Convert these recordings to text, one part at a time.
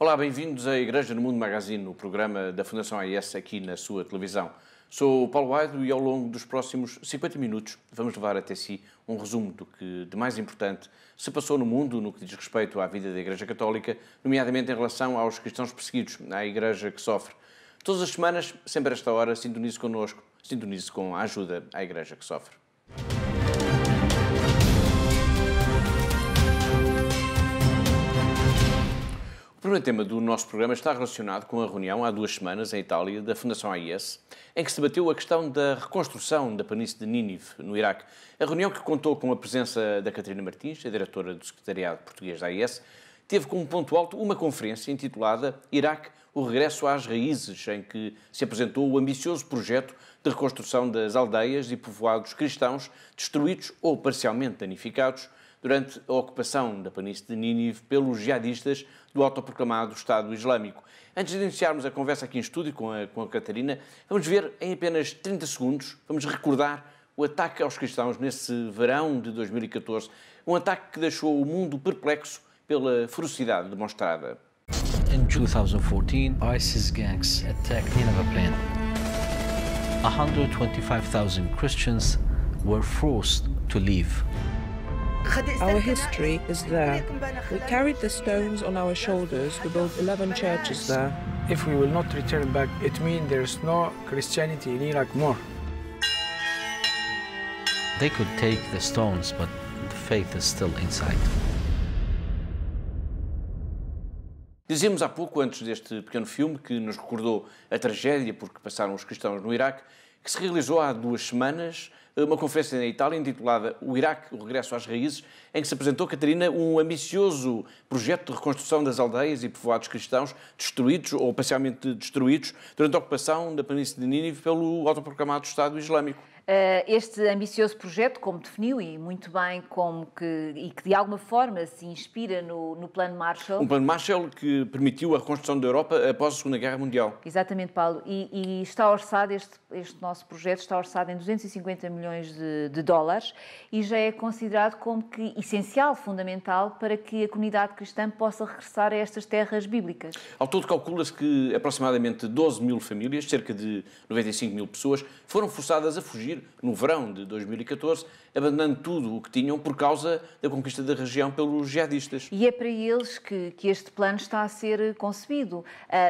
Olá, bem-vindos à Igreja no Mundo Magazine, o programa da Fundação AIS aqui na sua televisão. Sou o Paulo Aido e ao longo dos próximos 50 minutos vamos levar até si um resumo do que de mais importante se passou no mundo no que diz respeito à vida da Igreja Católica, nomeadamente em relação aos cristãos perseguidos, à Igreja que sofre. Todas as semanas, sempre a esta hora, sintonize connosco, sintonize com a ajuda à Igreja que sofre. O primeiro tema do nosso programa está relacionado com a reunião há 2 semanas em Itália da Fundação AIS, em que se debateu a questão da reconstrução da planície de Nínive, no Iraque. A reunião, que contou com a presença da Catarina Martins, a diretora do Secretariado Português da AIS, teve como ponto alto uma conferência intitulada Iraque, o regresso às raízes, em que se apresentou o ambicioso projeto de reconstrução das aldeias e povoados cristãos destruídos ou parcialmente danificados durante a ocupação da planície de Nínive pelos jihadistas do autoproclamado Estado Islâmico. Antes de iniciarmos a conversa aqui em estúdio com a Catarina, vamos ver em apenas 30 segundos, vamos recordar o ataque aos cristãos nesse verão de 2014, um ataque que deixou o mundo perplexo pela ferocidade demonstrada. In 2014, ISIS gangs attacked Nineveh Plain. 125,000 Christians were forced to leave. Our history is there. We carried the stones on our shoulders to build 11 churches there. If we will not return back, it means there's no Christianity in Iraq more. They could take the stones, but the faith is still inside. Dizíamos há pouco, antes deste pequeno filme, que nos recordou a tragédia por que passaram os cristãos no Iraque, que se realizou há 2 semanas, uma conferência na Itália intitulada O Iraque, o regresso às raízes, em que se apresentou, Catarina, um ambicioso projeto de reconstrução das aldeias e povoados cristãos destruídos ou parcialmente destruídos durante a ocupação da planície de Nínive pelo autoproclamado Estado Islâmico. Este ambicioso projeto, como definiu e muito bem, que de alguma forma se inspira no Plano Marshall. Um Plano Marshall que permitiu a reconstrução da Europa após a Segunda Guerra Mundial. Exatamente, Paulo. E está orçado, este nosso projeto está orçado em 250 milhões de dólares e já é considerado como que essencial, fundamental, para que a comunidade cristã possa regressar a estas terras bíblicas. Ao todo, calcula-se que aproximadamente 12 mil famílias, cerca de 95 mil pessoas, foram forçadas a fugir no verão de 2014, abandonando tudo o que tinham por causa da conquista da região pelos jihadistas. E é para eles que este plano está a ser concebido.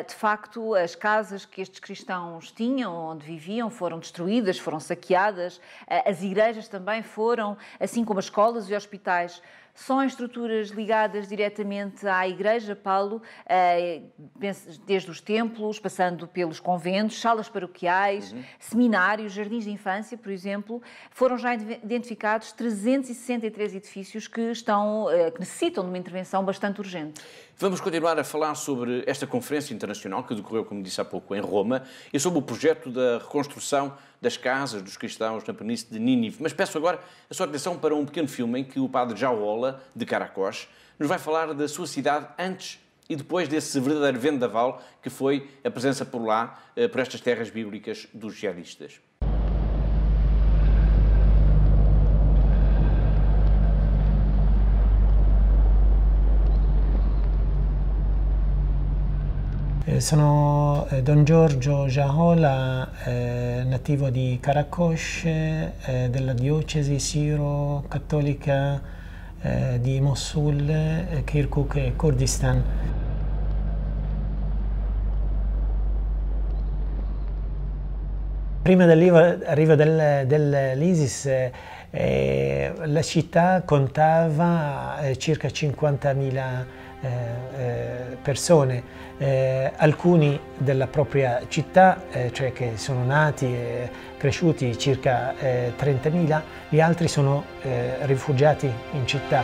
De facto, as casas que estes cristãos tinham, onde viviam, foram destruídas, foram saqueadas, as igrejas também foram, assim como as escolas e hospitais. Só em estruturas ligadas diretamente à Igreja, Paulo, desde os templos, passando pelos conventos, salas paroquiais, seminários, jardins de infância, por exemplo, foram já identificados 363 edifícios que necessitam de uma intervenção bastante urgente. Vamos continuar a falar sobre esta conferência internacional que decorreu, como disse há pouco, em Roma, e sobre o projeto da reconstrução das casas dos cristãos na planície de Nínive. Mas peço agora a sua atenção para um pequeno filme em que o padre Jaola, de Caracós, nos vai falar da sua cidade antes e depois desse verdadeiro vendaval que foi a presença por lá, por estas terras bíblicas dos jihadistas. Sono Don Giorgio Jahola, nativo di Caracos, della diocesi siro-cattolica di Mosul, Kirkuk e Kurdistan. Prima dell'arrivo dell'ISIS la città contava circa 50.000 persone, alcuni della propria città, cioè che sono nati e cresciuti, circa 30.000, gli altri sono rifugiati in città.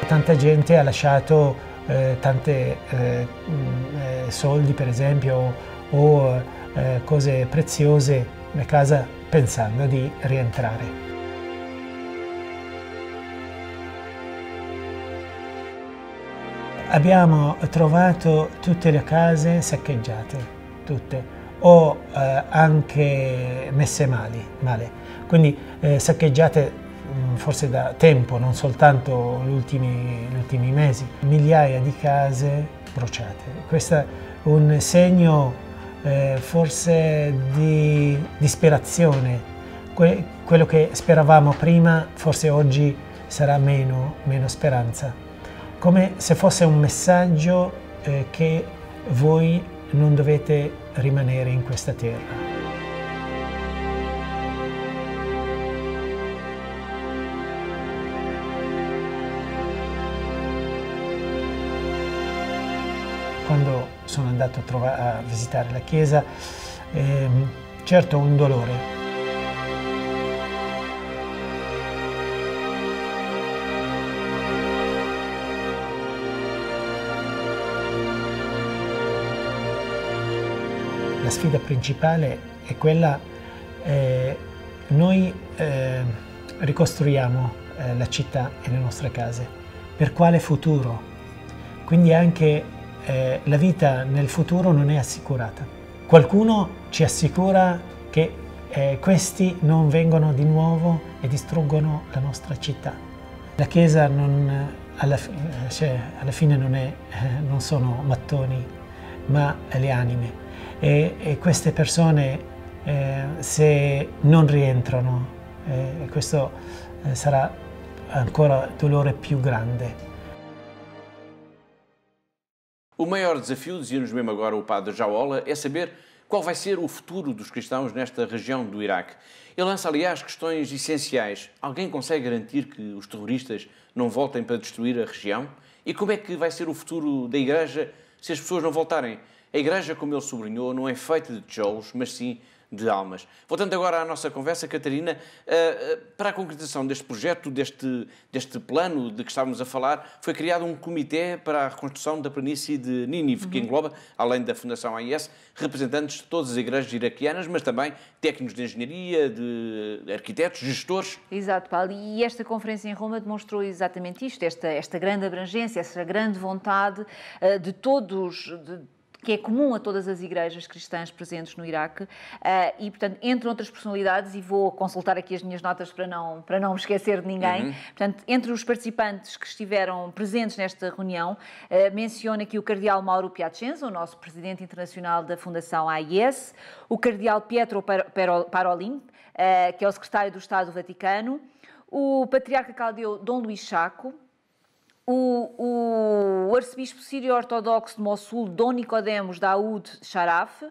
Tanta gente ha lasciato tante soldi, per esempio, o cose preziose a casa pensando di rientrare. Abbiamo trovato tutte le case saccheggiate, tutte. o anche messe male. Quindi saccheggiate forse da tempo, non soltanto gli ultimi mesi, migliaia di case bruciate. Questo è un segno forse di disperazione. Quello che speravamo prima, forse oggi sarà meno speranza. Come se fosse un messaggio che voi non dovete rimanere in questa terra. Quando sono andato a visitare la chiesa, certo un dolore. La sfida principale è quella, noi ricostruiamo la città e le nostre case. Per quale futuro? Quindi anche la vita nel futuro non è assicurata. Qualcuno ci assicura che questi non vengono di nuovo e distruggono la nostra città. La Chiesa alla fine non sono mattoni, ma le anime. E queste persone, se non rientrano, questo sarà ancora dolore più grande. O maior desafio, dizia-nos mesmo agora o padre Jaola, é saber qual vai ser o futuro dos cristãos nesta região do Iraque. Ele lança, aliás, questões essenciais. Alguém consegue garantir que os terroristas não voltem para destruir a região? E como é que vai ser o futuro da Igreja se as pessoas não voltarem? A Igreja, como ele sublinhou, não é feita de tijolos, mas sim de almas. Voltando agora à nossa conversa, Catarina, para a concretização deste projeto, deste plano de que estávamos a falar, foi criado um comitê para a reconstrução da planície de Nínive, que engloba, além da Fundação AIS, representantes de todas as igrejas iraquianas, mas também técnicos de engenharia, de arquitetos, gestores. Exato, Paulo. E esta conferência em Roma demonstrou exatamente isto, esta grande abrangência, essa grande vontade de todos, que é comum a todas as igrejas cristãs presentes no Iraque e, portanto, entre outras personalidades, e vou consultar aqui as minhas notas para não me esquecer de ninguém, portanto, entre os participantes que estiveram presentes nesta reunião, menciono aqui o cardeal Mauro Piacenza, o nosso presidente internacional da Fundação AIS, o cardeal Pietro Parolin, que é o secretário do Estado do Vaticano, o patriarca caldeu Dom Luís Chaco, o arcebispo sírio-ortodoxo de Mossul, Dom Nicodemos Daoud Sharaf,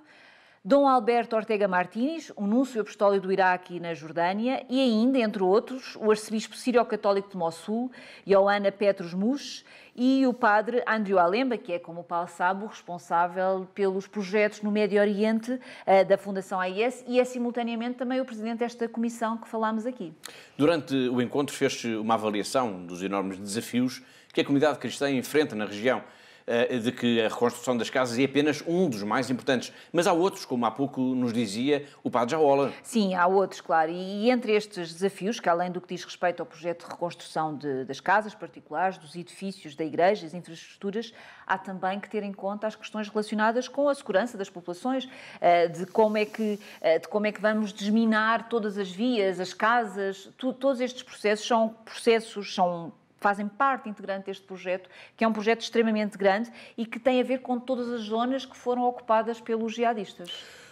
Dom Alberto Ortega Martínez, o núncio apostólico do Iraque na Jordânia, e ainda, entre outros, o arcebispo sírio-católico de Mossul, Ioana Petrus Mush, e o padre Andrew Alemba, que é, como o Paulo sabe, o responsável pelos projetos no Médio Oriente da Fundação AIS e é, simultaneamente, também o presidente desta comissão que falámos aqui. Durante o encontro fez-se uma avaliação dos enormes desafios que a comunidade cristã enfrenta na região, de que a reconstrução das casas é apenas um dos mais importantes. Mas há outros, como há pouco nos dizia o padre Jaola. Sim, há outros, claro. E entre estes desafios, que além do que diz respeito ao projeto de reconstrução das casas particulares, dos edifícios da igreja, das infraestruturas, há também que ter em conta as questões relacionadas com a segurança das populações, de como é que vamos desminar todas as vias, as casas. Todos estes processos fazem parte integrante deste projeto, que é um projeto extremamente grande e que tem a ver com todas as zonas que foram ocupadas pelos jihadistas.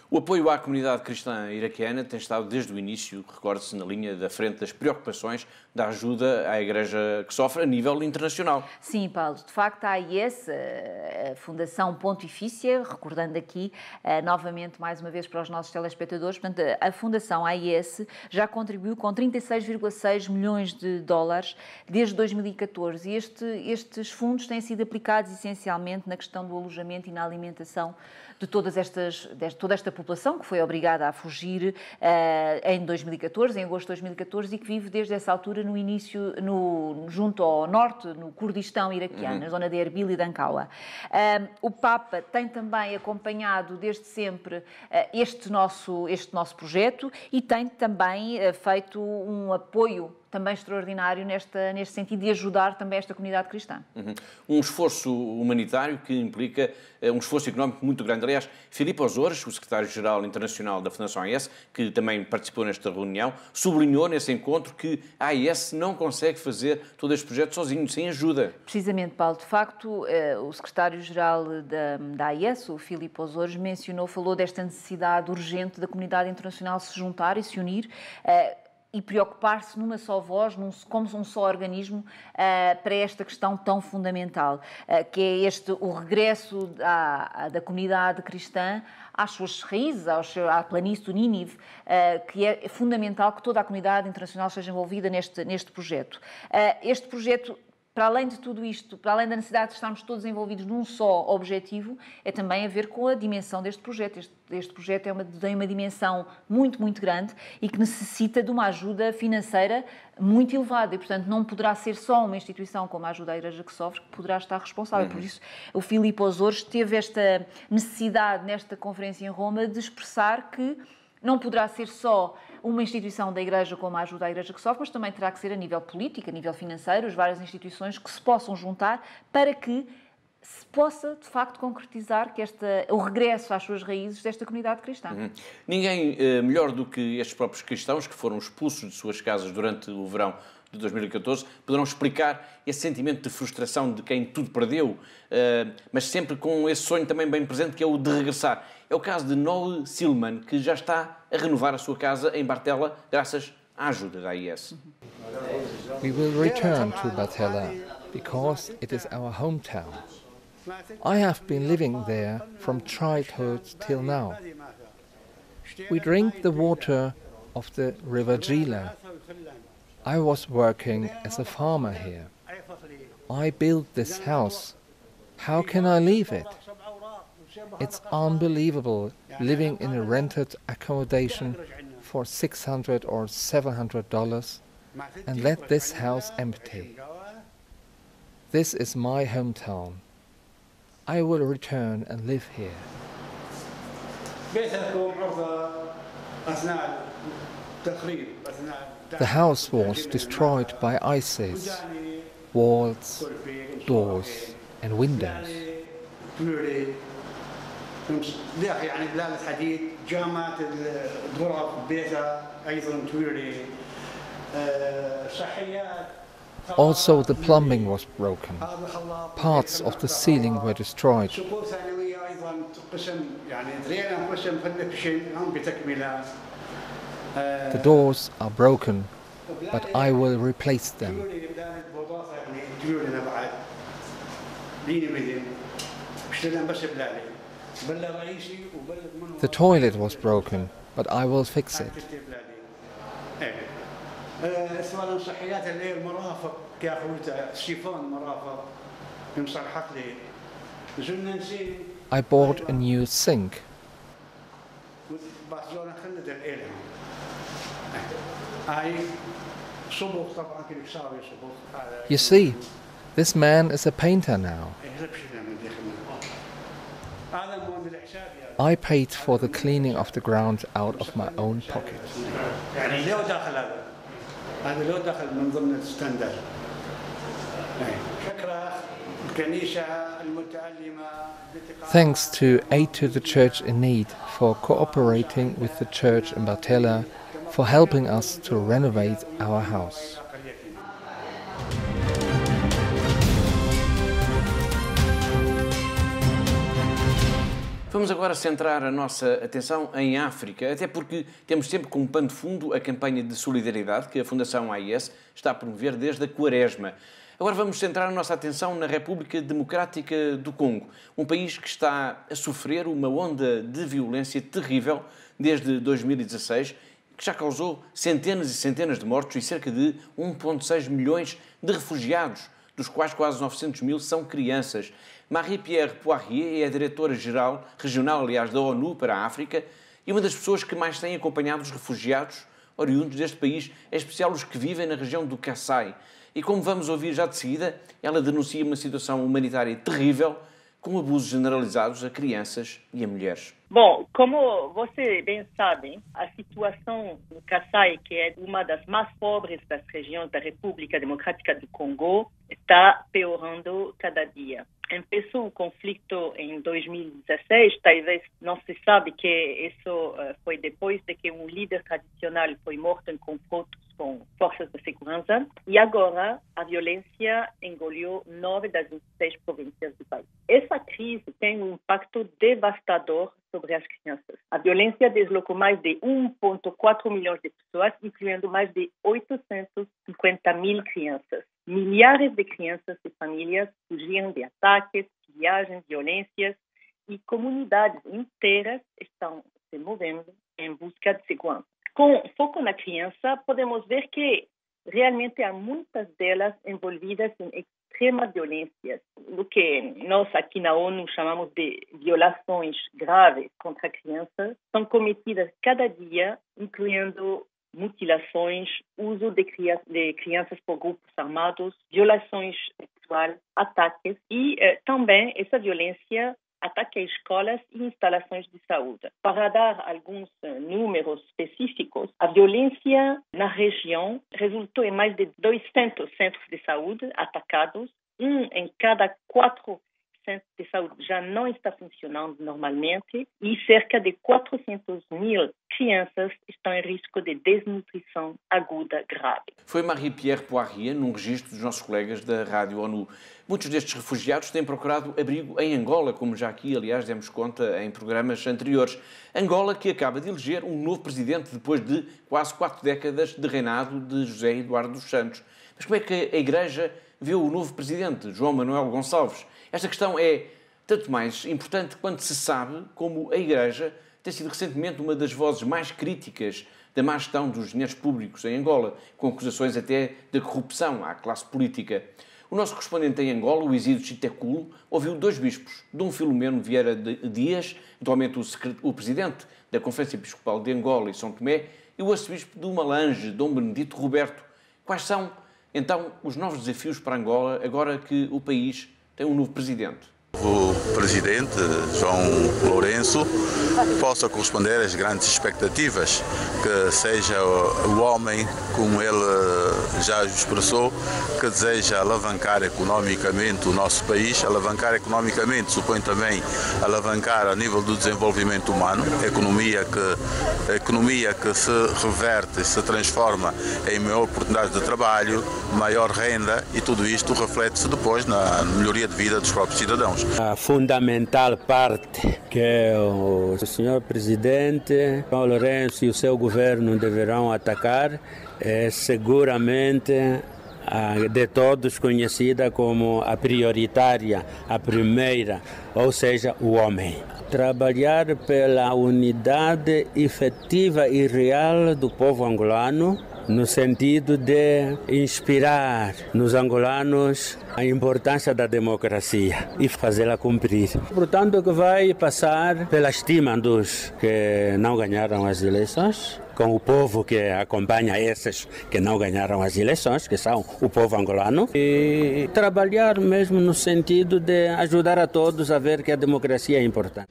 O apoio à comunidade cristã iraquiana tem estado desde o início, recorde-se, na linha da frente das preocupações da ajuda à Igreja que sofre a nível internacional. Sim, Paulo. De facto, a AIS, a Fundação Pontifícia, recordando aqui novamente, mais uma vez, para os nossos telespectadores, portanto, a Fundação AIS já contribuiu com 36,6 milhões de dólares desde 2014 e estes fundos têm sido aplicados essencialmente na questão do alojamento e na alimentação de toda esta população que foi obrigada a fugir em 2014, em agosto de 2014, e que vive desde essa altura junto ao norte, no Kurdistão iraquiano, na zona de Erbil e de Ankawa. O Papa tem também acompanhado desde sempre este nosso projeto e tem também feito um apoio também extraordinário neste sentido de ajudar também esta comunidade cristã. Um esforço humanitário que implica um esforço económico muito grande. Aliás, Filipe Ozores, o secretário-geral internacional da Fundação AES, que também participou nesta reunião, sublinhou nesse encontro que a AES não consegue fazer todo este projeto sozinho, sem ajuda. Precisamente, Paulo. De facto, o secretário-geral da AES, o Filipe Ozores, falou desta necessidade urgente da comunidade internacional se juntar e se unir e preocupar-se numa só voz, como um só organismo, para esta questão tão fundamental, que é o regresso da comunidade cristã às suas raízes, à planície do Nínive, que é fundamental que toda a comunidade internacional esteja envolvida neste projeto. Este projeto, para além de tudo isto, para além da necessidade de estarmos todos envolvidos num só objetivo, é também a ver com a dimensão deste projeto. Este projeto tem uma dimensão muito, muito grande e que necessita de uma ajuda financeira muito elevada e, portanto, não poderá ser só uma instituição como a Ajuda à Igreja que Sofre que poderá estar responsável. Por isso, o Filipe Ozores teve esta necessidade, nesta conferência em Roma, de expressar que não poderá ser só uma instituição da Igreja como a Ajuda à Igreja que Sofre, mas também terá que ser a nível político, a nível financeiro, as várias instituições que se possam juntar para que se possa, de facto, concretizar o regresso às suas raízes desta comunidade cristã. Ninguém melhor do que estes próprios cristãos, que foram expulsos de suas casas durante o verão de 2014, poderão explicar esse sentimento de frustração de quem tudo perdeu, mas sempre com esse sonho também bem presente, que é o de regressar. É o caso de Noel Silman, que já está a renovar a sua casa em Bartella, graças à ajuda da AES. We will return to Bartella because it is our hometown. I have been living there from childhood till now. We drink the water of the River Gila. I was working as a farmer here. I built this house. How can I leave it? It's unbelievable living in a rented accommodation for $600 or $700 and let this house empty. This is my hometown. I will return and live here. The house was destroyed by ISIS. Walls, doors and windows. Also the plumbing was broken. Parts of the ceiling were destroyed. The doors are broken, but I will replace them. The toilet was broken, but I will fix it. I bought a new sink. You see, this man is a painter now. I paid for the cleaning of the ground out of my own pocket. Thanks to Aid to the Church in Need for cooperating with the church in Bartella for helping us to renovate our house. Vamos agora centrar a nossa atenção em África, até porque temos sempre como pano de fundo a campanha de solidariedade que a Fundação AES está a promover desde a Quaresma. Agora vamos centrar a nossa atenção na República Democrática do Congo, um país que está a sofrer uma onda de violência terrível desde 2016, que já causou centenas e centenas de mortos e cerca de 1,6 milhões de refugiados, dos quais quase 900 mil são crianças. Marie-Pierre Poirier é a diretora-geral regional, aliás, da ONU para a África e uma das pessoas que mais têm acompanhado os refugiados oriundos deste país, em especial os que vivem na região do Kassai. E como vamos ouvir já de seguida, ela denuncia uma situação humanitária terrível, com abusos generalizados a crianças e a mulheres. Bom, como você bem sabe, a situação no Kasaï, que é uma das mais pobres das regiões da República Democrática do Congo, está piorando cada dia. Começou o conflito em 2016, talvez não se sabe que isso foi depois de que um líder tradicional foi morto em confrontos com forças de segurança, e agora a violência engoliu 9 das 26 províncias do país. Essa crise tem um impacto devastador sobre as crianças. A violência deslocou mais de 1,4 milhões de pessoas, incluindo mais de 850 mil crianças. Milhares de crianças e famílias fugiram de ataques, viagens, violências, e comunidades inteiras estão se movendo em busca de segurança. Com foco na criança, podemos ver que realmente há muitas delas envolvidas em extrema violência, o que nós aqui na ONU chamamos de violações graves contra crianças, são cometidas cada dia, incluindo mutilações, uso de crianças por grupos armados, violações sexuais, ataques e também essa violência ataca escolas e instalações de saúde. Para dar alguns números específicos, a violência na região resultou em mais de 200 centros de saúde atacados. Em cada 4 centros de saúde já não está funcionando normalmente e cerca de 400 mil crianças estão em risco de desnutrição aguda grave. Foi Marie-Pierre Poirier, num registro dos nossos colegas da Rádio ONU. Muitos destes refugiados têm procurado abrigo em Angola, como já aqui, aliás, demos conta em programas anteriores. Angola, que acaba de eleger um novo presidente depois de quase 4 décadas de reinado de José Eduardo dos Santos. Mas como é que a Igreja viu o novo presidente, João Manuel Gonçalves? Esta questão é tanto mais importante quando se sabe como a Igreja tem sido recentemente uma das vozes mais críticas da má gestão dos dinheiros públicos em Angola, com acusações até de corrupção à classe política. O nosso correspondente em Angola, o Isídio Chiteculo, ouviu 2 bispos, Dom Filomeno Vieira Dias, atualmente o presidente da Conferência Episcopal de Angola e São Tomé, e o arcebispo de Malange, Dom Benedito Roberto. Quais são, então, os novos desafios para Angola, agora que o país tem um novo presidente? O presidente, João Lourenço, possa corresponder às grandes expectativas, que seja o homem, como ele já expressou, que deseja alavancar economicamente o nosso país. Alavancar economicamente supõe também alavancar a nível do desenvolvimento humano, a economia que se reverte, se transforma em maior oportunidade de trabalho, maior renda, e tudo isto reflete-se depois na melhoria de vida dos próprios cidadãos. A fundamental parte que o senhor presidente João Lourenço e o seu governo deverão atacar é seguramente de todos conhecida como a prioritária, a primeira, ou seja, o homem. Trabalhar pela unidade efetiva e real do povo angolano, no sentido de inspirar nos angolanos a importância da democracia e fazê-la cumprir. Portanto, que vai passar pela estima dos que não ganharam as eleições, com o povo que acompanha esses que não ganharam as eleições, que são o povo angolano, e trabalhar mesmo no sentido de ajudar a todos a ver que a democracia é importante.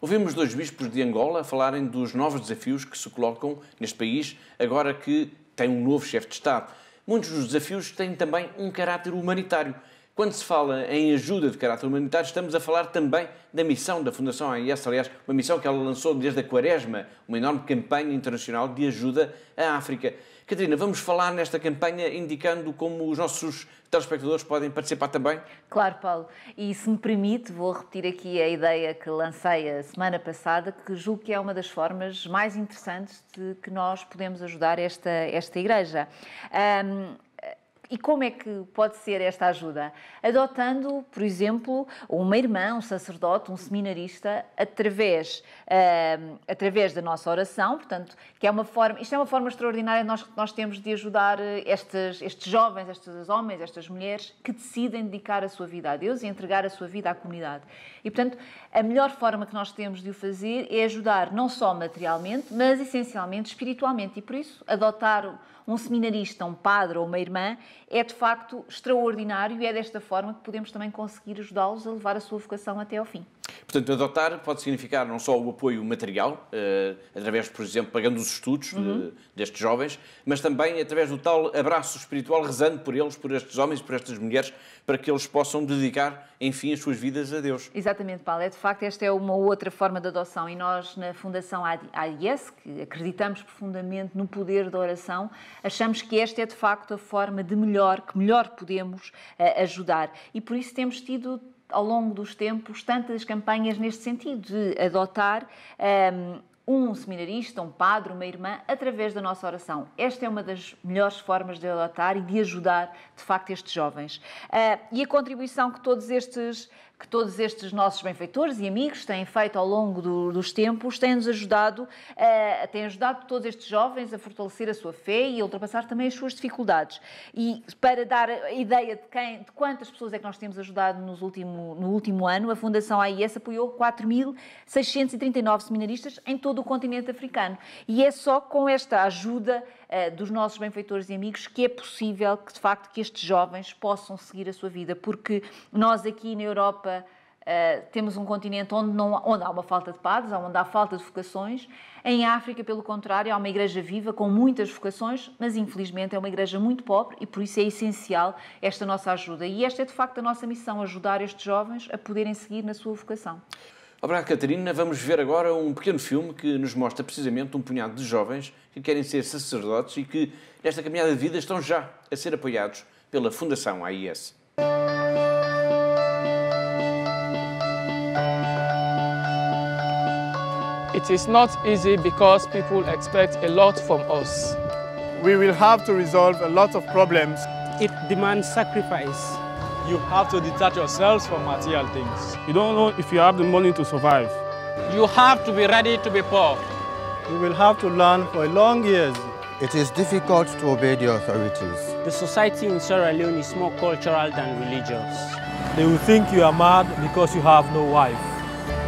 Ouvimos 2 bispos de Angola falarem dos novos desafios que se colocam neste país, agora que tem um novo chefe de Estado. Muitos dos desafios têm também um caráter humanitário. Quando se fala em ajuda de caráter humanitário, estamos a falar também da missão da Fundação AIS, aliás, uma missão que ela lançou desde a Quaresma, uma enorme campanha internacional de ajuda à África. Catarina, vamos falar nesta campanha indicando como os nossos telespectadores podem participar também? Claro, Paulo. E se me permite, vou repetir aqui a ideia que lancei a semana passada, que julgo que é uma das formas mais interessantes de que nós podemos ajudar esta Igreja. E como é que pode ser esta ajuda? Adotando, por exemplo, uma irmã, um sacerdote, um seminarista, através da nossa oração, portanto, que é uma forma, isto é uma forma extraordinária nós temos de ajudar estes jovens, estes homens, estas mulheres que decidem dedicar a sua vida a Deus e entregar a sua vida à comunidade. E, portanto, a melhor forma que nós temos de o fazer é ajudar não só materialmente, mas essencialmente espiritualmente. E, por isso, adotar um seminarista, um padre ou uma irmã é, de facto, extraordinário e é desta forma que podemos também conseguir ajudá-los a levar a sua vocação até ao fim. Portanto, adotar pode significar não só o apoio material, através, por exemplo, pagando os estudos destes jovens, mas também através do tal abraço espiritual, rezando por eles, por estes homens e por estas mulheres, para que eles possam dedicar, enfim, as suas vidas a Deus. Exatamente, Paulo. De facto, esta é uma outra forma de adoção e nós, na Fundação AIS, que acreditamos profundamente no poder da oração, achamos que esta é, de facto, a forma que melhor podemos ajudar. E por isso temos tido, ao longo dos tempos, tantas campanhas neste sentido, de adotar um seminarista, um padre, uma irmã, através da nossa oração. Esta é uma das melhores formas de adotar e de ajudar, de facto, estes jovens. E a contribuição que todos estes nossos benfeitores e amigos têm feito ao longo dos tempos têm ajudado todos estes jovens a fortalecer a sua fé e a ultrapassar também as suas dificuldades. E para dar a ideia de quantas pessoas é que nós temos ajudado no último ano, a Fundação AIS apoiou 4.639 seminaristas em todo o continente africano. E é só com esta ajuda dos nossos benfeitores e amigos que é possível que, de facto, que estes jovens possam seguir a sua vida, porque nós aqui na Europa temos um continente onde há uma falta de padres, onde há falta de vocações. Em África, pelo contrário, há uma igreja viva com muitas vocações, mas infelizmente é uma igreja muito pobre e por isso é essencial esta nossa ajuda. E esta é, de facto, a nossa missão, ajudar estes jovens a poderem seguir na sua vocação. Obrigado, Catarina. Vamos ver agora um pequeno filme que nos mostra precisamente um punhado de jovens que querem ser sacerdotes e que, nesta caminhada de vida, estão já a ser apoiados pela Fundação AIS. It is not easy because people expect a lot from us. We will have to resolve a lot of problems. It demands sacrifice. You have to detach yourselves from material things. You don't know if you have the money to survive. You have to be ready to be poor. You will have to learn for long years. It is difficult to obey the authorities. The society in Sierra Leone is more cultural than religious. They will think you are mad because you have no wife.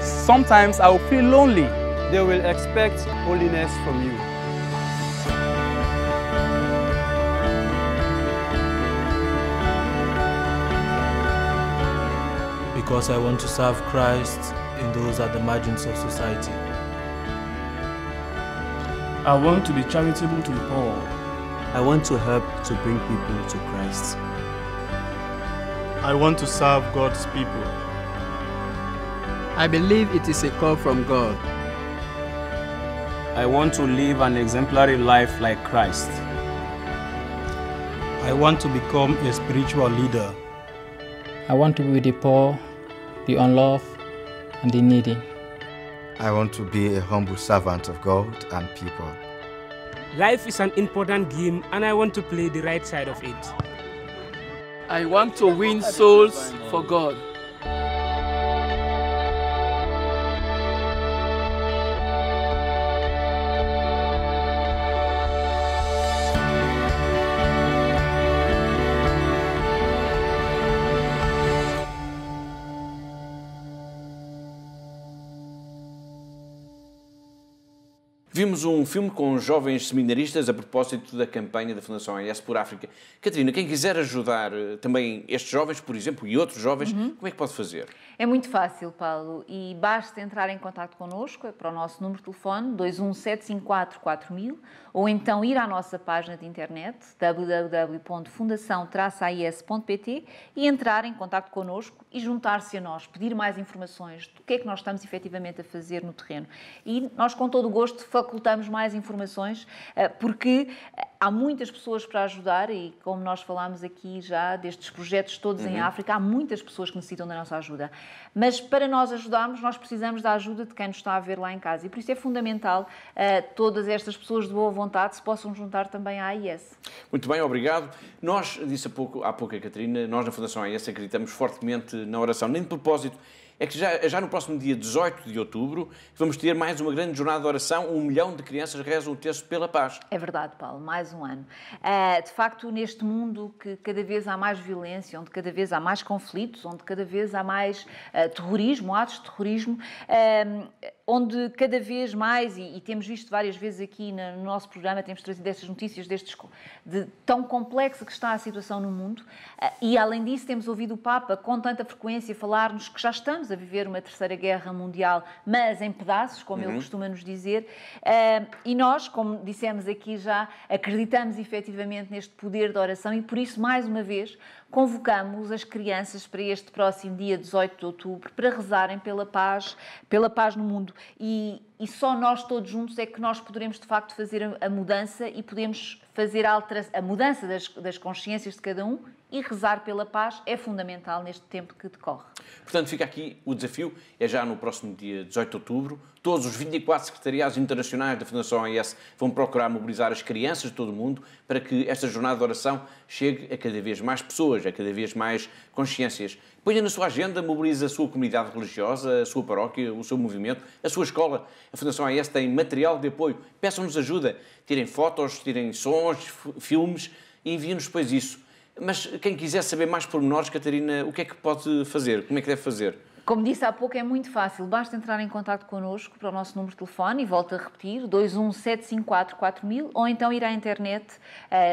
Sometimes I will feel lonely. They will expect holiness from you. Because I want to serve Christ in those at the margins of society. I want to be charitable to the poor. I want to help to bring people to Christ. I want to serve God's people. I believe it is a call from God. I want to live an exemplary life like Christ. I want to become a spiritual leader. I want to be with the poor, the unloved, and the needy. I want to be a humble servant of God and people. Life is an important game and I want to play the right side of it. I want to win souls for God. Vimos um filme com jovens seminaristas a propósito da campanha da Fundação AIS por África. Catarina, quem quiser ajudar também estes jovens, por exemplo, e outros jovens, como é que pode fazer? É muito fácil, Paulo, e basta entrar em contato connosco para o nosso número de telefone 217544000 ou então ir à nossa página de internet www.fundação-ais.pt e entrar em contato connosco e juntar-se a nós, pedir mais informações do que é que nós estamos efetivamente a fazer no terreno. E nós, com todo o gosto, facultamos mais informações, porque há muitas pessoas para ajudar e, como nós falámos aqui já destes projetos todos em África, há muitas pessoas que necessitam da nossa ajuda. Mas para nós ajudarmos, nós precisamos da ajuda de quem nos está a ver lá em casa. E por isso é fundamental todas estas pessoas de boa vontade se possam juntar também à AIS. Muito bem, obrigado. Nós, disse há pouco a Catarina, nós na Fundação AIS acreditamos fortemente na oração. Nem de propósito, é que já no próximo dia 18 de outubro vamos ter mais uma grande jornada de oração. 1 milhão de crianças rezam o terço pela paz. É verdade, Paulo, mais um ano. De facto, neste mundo que cada vez há mais violência, onde cada vez há mais conflitos, onde cada vez há mais terrorismo, atos de terrorismo, onde cada vez mais, e temos visto várias vezes aqui no nosso programa, temos trazido estas notícias de tão complexa que está a situação no mundo, e além disso temos ouvido o Papa com tanta frequência falar-nos que já estamos a viver uma terceira guerra mundial, mas em pedaços, como ele costuma nos dizer, e nós, como dissemos aqui já, acreditamos efetivamente neste poder da oração e por isso, mais uma vez, convocamos as crianças para este próximo dia 18 de outubro para rezarem pela paz no mundo. E só nós todos juntos é que nós poderemos de facto fazer a mudança e podemos fazer a mudança das consciências de cada um, e rezar pela paz é fundamental neste tempo que decorre. Portanto, fica aqui o desafio, é já no próximo dia 18 de outubro. Todos os 24 secretariados internacionais da Fundação AIS vão procurar mobilizar as crianças de todo o mundo para que esta jornada de oração chegue a cada vez mais pessoas, a cada vez mais consciências. Ponha na sua agenda, mobilize a sua comunidade religiosa, a sua paróquia, o seu movimento, a sua escola. A Fundação AIS tem material de apoio. Peçam-nos ajuda. Tirem fotos, tirem sons, filmes e enviem-nos depois isso. Mas quem quiser saber mais pormenores, Catarina, o que é que pode fazer? Como é que deve fazer? Como disse há pouco, é muito fácil. Basta entrar em contato connosco para o nosso número de telefone, e volto a repetir, 217544000, ou então ir à internet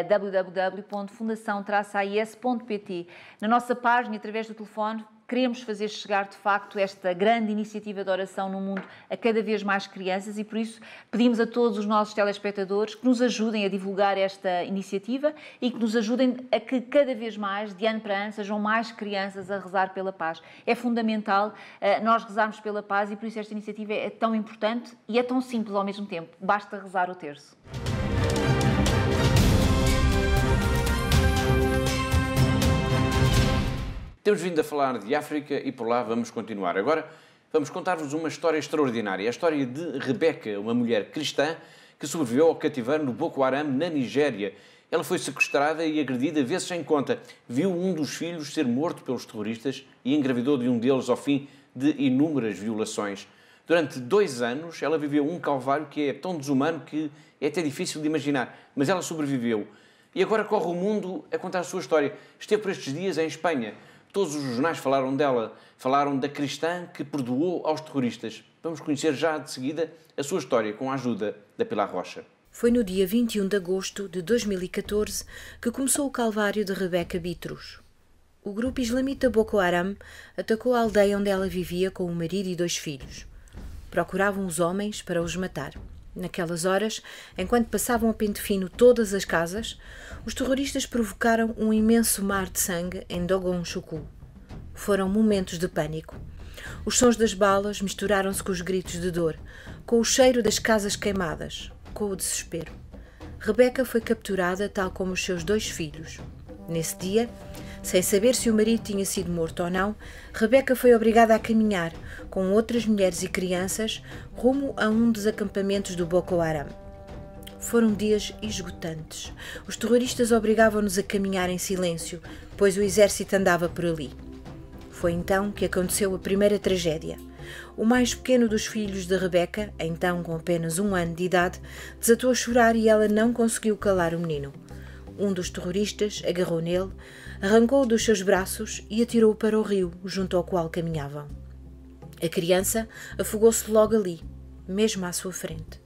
www.fundação-ais.pt. Na nossa página, através do telefone, queremos fazer chegar, de facto, esta grande iniciativa de oração no mundo a cada vez mais crianças e, por isso, pedimos a todos os nossos telespectadores que nos ajudem a divulgar esta iniciativa e que nos ajudem a que cada vez mais, de ano para ano, sejam mais crianças a rezar pela paz. É fundamental nós rezarmos pela paz e, por isso, esta iniciativa é tão importante e é tão simples ao mesmo tempo. Basta rezar o terço. Temos vindo a falar de África e por lá vamos continuar. Agora vamos contar-vos uma história extraordinária. A história de Rebeca, uma mulher cristã que sobreviveu ao cativeiro no Boko Haram, na Nigéria. Ela foi sequestrada e agredida vezes sem conta. Viu um dos filhos ser morto pelos terroristas e engravidou de um deles ao fim de inúmeras violações. Durante 2 anos ela viveu um calvário que é tão desumano que é até difícil de imaginar. Mas ela sobreviveu. E agora corre o mundo a contar a sua história. Esteve por estes dias em Espanha. Todos os jornais falaram dela, falaram da cristã que perdoou aos terroristas. Vamos conhecer já de seguida a sua história com a ajuda da Pilar Rocha. Foi no dia 21 de agosto de 2014 que começou o calvário de Rebeca Bitrus. O grupo islamita Boko Haram atacou a aldeia onde ela vivia com o marido e 2 filhos. Procuravam os homens para os matar. Naquelas horas, enquanto passavam a pente fino todas as casas, os terroristas provocaram um imenso mar de sangue em Dogon Chuku. Foram momentos de pânico. Os sons das balas misturaram-se com os gritos de dor, com o cheiro das casas queimadas, com o desespero. Rebeca foi capturada tal como os seus 2 filhos. Nesse dia, sem saber se o marido tinha sido morto ou não, Rebeca foi obrigada a caminhar, com outras mulheres e crianças, rumo a um dos acampamentos do Boko Haram. Foram dias esgotantes. Os terroristas obrigavam-nos a caminhar em silêncio, pois o exército andava por ali. Foi então que aconteceu a primeira tragédia. O mais pequeno dos filhos de Rebeca, então com apenas 1 ano de idade, desatou a chorar e ela não conseguiu calar o menino. Um dos terroristas agarrou nele, arrancou-o dos seus braços e atirou-o para o rio, junto ao qual caminhavam. A criança afogou-se logo ali, mesmo à sua frente.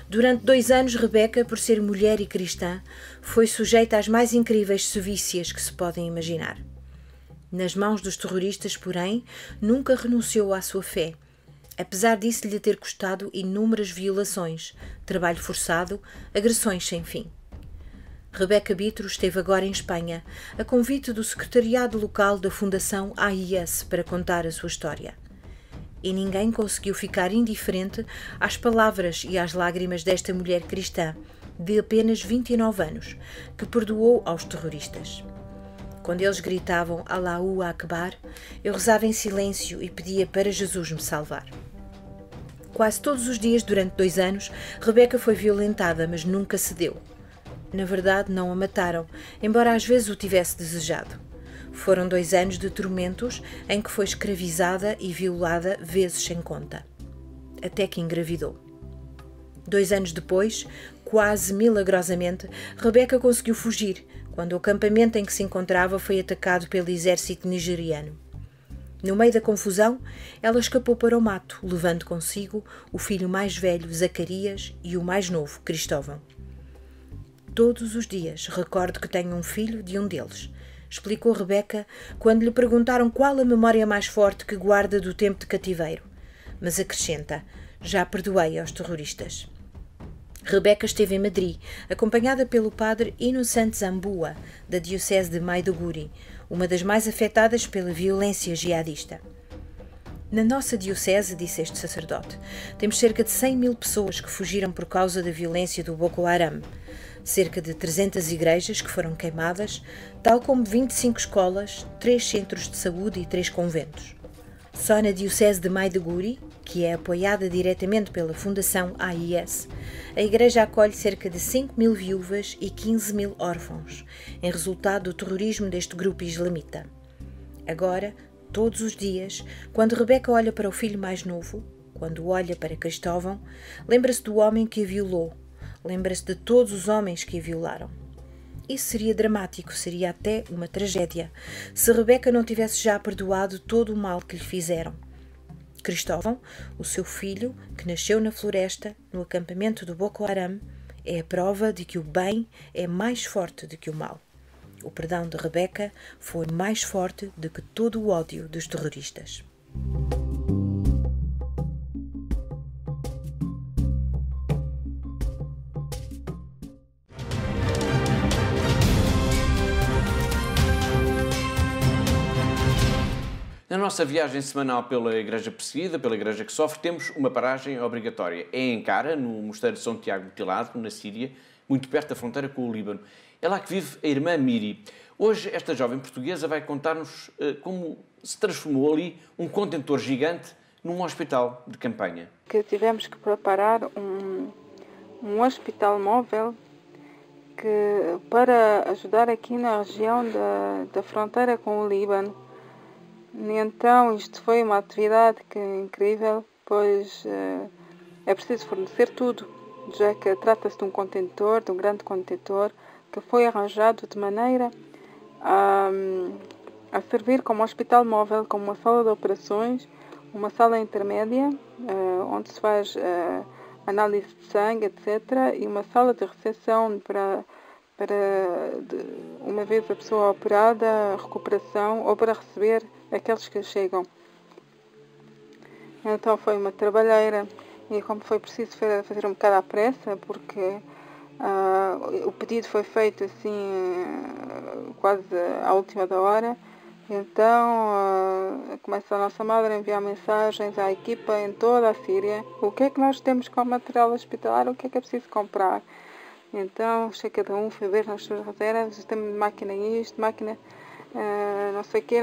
Durante 2 anos, Rebeca, por ser mulher e cristã, foi sujeita às mais incríveis sevícias que se podem imaginar. Nas mãos dos terroristas, porém, nunca renunciou à sua fé, apesar disso lhe ter custado inúmeras violações, trabalho forçado, agressões sem fim. Rebeca Bitrus esteve agora em Espanha, a convite do secretariado local da Fundação AIS para contar a sua história. e ninguém conseguiu ficar indiferente às palavras e às lágrimas desta mulher cristã, de apenas 29 anos, que perdoou aos terroristas. Quando eles gritavam Allahu Akbar, eu rezava em silêncio e pedia para Jesus me salvar. Quase todos os dias, durante 2 anos, Rebeca foi violentada, mas nunca cedeu. Na verdade, não a mataram, embora às vezes o tivesse desejado. Foram 2 anos de tormentos em que foi escravizada e violada vezes sem conta. Até que engravidou. 2 anos depois, quase milagrosamente, Rebeca conseguiu fugir, quando o acampamento em que se encontrava foi atacado pelo exército nigeriano. No meio da confusão, ela escapou para o mato, levando consigo o filho mais velho, Zacarias, e o mais novo, Cristóvão. Todos os dias recordo que tenho um filho de um deles, explicou Rebeca quando lhe perguntaram qual a memória mais forte que guarda do tempo de cativeiro. Mas acrescenta, já perdoei aos terroristas. Rebeca esteve em Madrid, acompanhada pelo padre Innocente Zambua, da diocese de Maiduguri, uma das mais afetadas pela violência jihadista. Na nossa diocese, disse este sacerdote, temos cerca de 100.000 pessoas que fugiram por causa da violência do Boko Haram, cerca de 300 igrejas que foram queimadas, tal como 25 escolas, 3 centros de saúde e 3 conventos. Só na diocese de Maiduguri, que é apoiada diretamente pela Fundação AIS, a igreja acolhe cerca de 5.000 viúvas e 15.000 órfãos, em resultado do terrorismo deste grupo islamita. Agora, todos os dias, quando Rebeca olha para o filho mais novo, quando olha para Cristóvão, lembra-se do homem que a violou, lembra-se de todos os homens que a violaram. Isso seria dramático, seria até uma tragédia, se Rebeca não tivesse já perdoado todo o mal que lhe fizeram. Cristóvão, o seu filho, que nasceu na floresta, no acampamento do Boko Haram, é a prova de que o bem é mais forte do que o mal. O perdão de Rebeca foi mais forte do que todo o ódio dos terroristas. Na nossa viagem semanal pela Igreja Perseguida, pela Igreja que Sofre, temos uma paragem obrigatória. É em Ankara, no Mosteiro de São Tiago Mutilado, na Síria, muito perto da fronteira com o Líbano. É lá que vive a irmã Miri. Hoje, esta jovem portuguesa vai contar-nos como se transformou ali um contentor gigante num hospital de campanha. Que tivemos que preparar um hospital móvel para ajudar aqui na região da fronteira com o Líbano. Então, isto foi uma atividade incrível, pois é preciso fornecer tudo, já que trata-se de um contentor, de um grande contentor, que foi arranjado de maneira a servir como hospital móvel, como uma sala de operações, uma sala intermédia, onde se faz análise de sangue, etc., e uma sala de recepção para uma vez a pessoa operada, recuperação, ou para receber aqueles que chegam. Então foi uma trabalheira, e como foi preciso fazer um bocado à pressa, porque o pedido foi feito assim quase à última da hora, então começa a nossa madre a enviar mensagens à equipa em toda a Síria, o que é que nós temos como material hospitalar, o que é preciso comprar. Então, cada um foi ver nas suas reservas, temos máquina isto, máquina não sei o quê.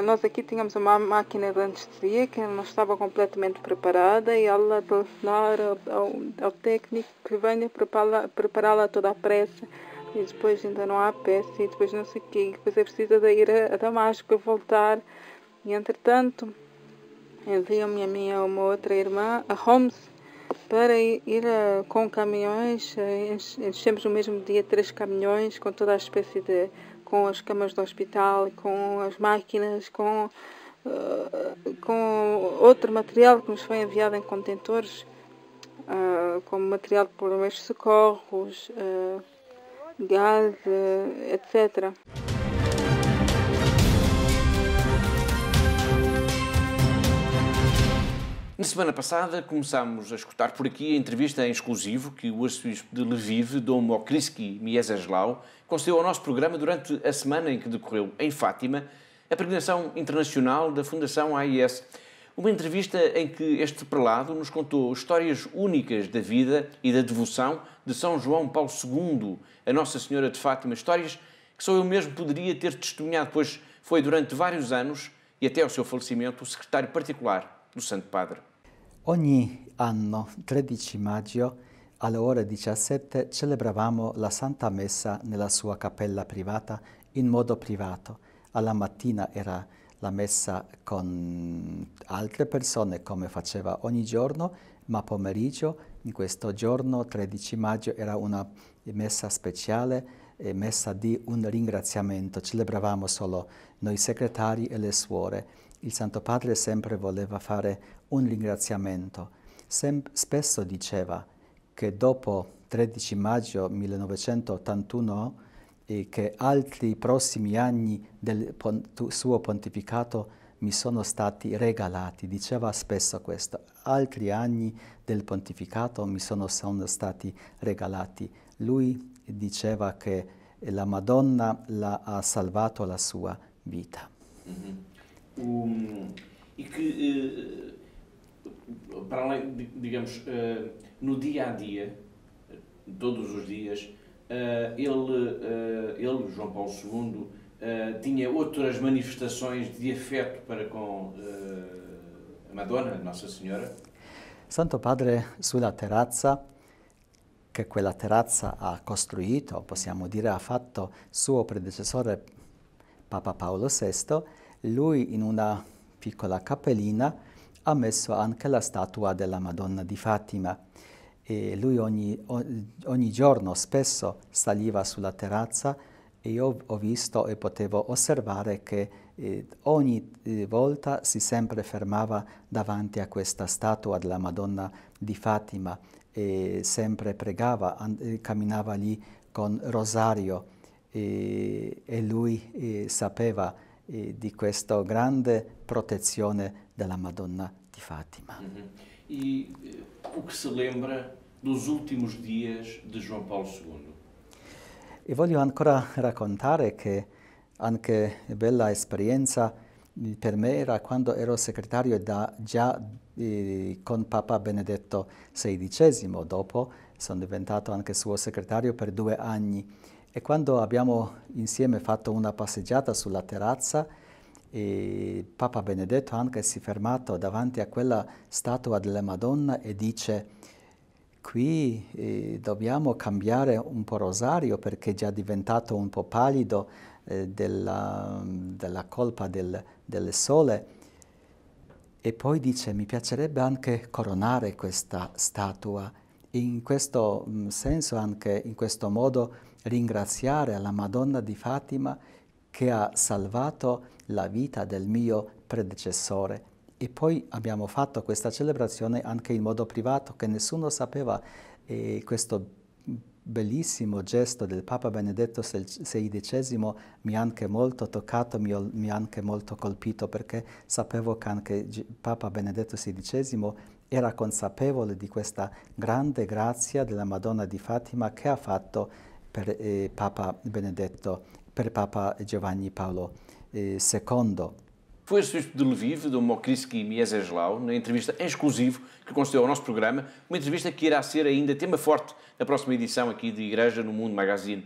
Nós aqui tínhamos uma máquina de anestesia que não estava completamente preparada e ela telefonar ao técnico que venha prepará-la toda à pressa, e depois ainda não há peça, e depois não sei o quê, depois é preciso de ir a Damasco, voltar, e entretanto enviam-me a mim a uma outra irmã, a Homs, para ir com caminhões. Enchemos no mesmo dia 3 caminhões com toda a espécie com as camas do hospital, com as máquinas, com outro material que nos foi enviado em contentores, como material de primeiros socorros, gás, etc. Na semana passada começámos a escutar por aqui a entrevista em exclusivo que o arcebispo de Lviv, Dom Mokriski Mieczysław, concedeu ao nosso programa durante a semana em que decorreu em Fátima a peregrinação internacional da Fundação AIS. Uma entrevista em que este prelado nos contou histórias únicas da vida e da devoção de São João Paulo II, a Nossa Senhora de Fátima. Histórias que só eu mesmo poderia ter testemunhado, pois foi durante vários anos e até ao seu falecimento o secretário particular do Santo Padre. Ogni anno, 13 maggio, alle ore 17, celebravamo la Santa Messa nella sua cappella privata in modo privato. Alla mattina era la messa con altre persone come faceva ogni giorno, ma pomeriggio, in questo giorno, 13 maggio, era una messa speciale, messa di un ringraziamento. Celebravamo solo noi segretari e le suore. Il Santo Padre sempre voleva fare un ringraziamento. Spesso diceva che dopo 13 maggio 1981 e che altri prossimi anni del suo pontificato mi sono stati regalati. Diceva spesso questo. Altri anni del pontificato mi sono stati regalati. Lui diceva che la Madonna ha salvato la sua vita. E que, para além, digamos, no dia a dia, todos os dias, ele, João Paulo II, tinha outras manifestações de afeto para com a Madonna, Nossa Senhora? Santo Padre sulla terrazza, che quella terrazza ha costruito, possiamo dire ha fatto suo predecessore Papa Paolo VI, lui in una piccola cappellina ha messo anche la statua della Madonna di Fatima. E lui ogni giorno spesso saliva sulla terrazza e io ho visto e potevo osservare che ogni volta si sempre fermava davanti a questa statua della Madonna di Fatima e sempre pregava, camminava lì con rosario e lui sapeva di questa grande protezione della Madonna di Fatima. E o que se lembra dos últimos dias di João Paulo II? E voglio ancora raccontare che anche bella esperienza per me era quando ero segretario già con Papa Benedetto XVI, dopo sono diventato anche suo segretario per 2 anni e quando abbiamo insieme fatto una passeggiata sulla terrazza e Papa Benedetto anche si è fermato davanti a quella statua della Madonna e dice: qui dobbiamo cambiare un po' rosario perché è già diventato un po' pallido della colpa del sole. E poi dice: mi piacerebbe anche coronare questa statua e in questo senso, anche in questo modo, ringraziare la Madonna di Fatima che ha salvato la vita del mio predecessore. E poi abbiamo fatto questa celebrazione anche in modo privato, che nessuno sapeva, e questo bellissimo gesto del Papa Benedetto XVI mi ha anche molto toccato, mi ha anche molto colpito, perché sapevo che anche Papa Benedetto XVI era consapevole di questa grande grazia della Madonna di Fatima che ha fatto per Papa Benedetto, per Papa Giovanni Paolo II. Foi o arcebispo de Lviv, Dom Mokriski Mieczysław, na entrevista em exclusivo que concedeu ao nosso programa, uma entrevista que irá ser ainda tema forte na próxima edição aqui de Igreja no Mundo Magazine.